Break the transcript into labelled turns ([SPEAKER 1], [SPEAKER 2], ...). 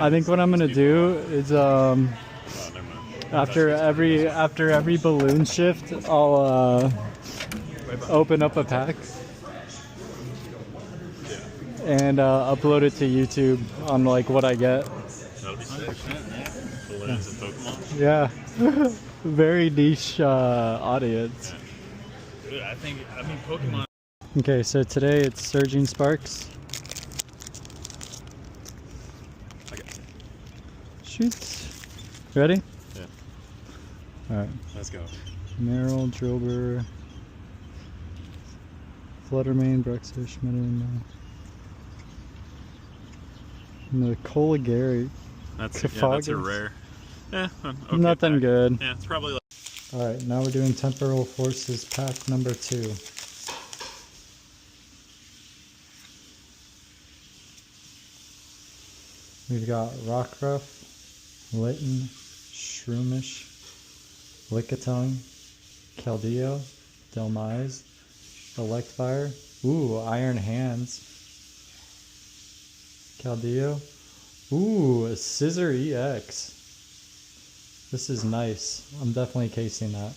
[SPEAKER 1] I think what I'm gonna do is after every balloon shift, I'll open up a pack and upload it to YouTube on like what I get.
[SPEAKER 2] That'll be sick. Balloons and Pokemon.
[SPEAKER 1] Yeah, very niche audience.
[SPEAKER 2] Yeah. Dude, I mean Pokemon.
[SPEAKER 1] Okay, so today it's Surging Sparks.
[SPEAKER 2] Okay.
[SPEAKER 1] Shoots. Ready?
[SPEAKER 2] Yeah.
[SPEAKER 1] Alright.
[SPEAKER 2] Let's go.
[SPEAKER 1] Merrill, Drillbur, Fluttermane, Bruxer, Schmidt, and the Coligary.
[SPEAKER 2] That's a rare. Yeah. Okay
[SPEAKER 1] Nothing
[SPEAKER 2] pack.
[SPEAKER 1] good.
[SPEAKER 2] Yeah, it's probably like.
[SPEAKER 1] Alright, now we're doing Temporal Forces pack number 2. We've got Rockruff, Litten, Shroomish, Lickitung, Keldeo, Delmise, Electivire, ooh, Iron Hands, Keldeo, ooh, a Scissor EX. This is nice. I'm definitely casing that.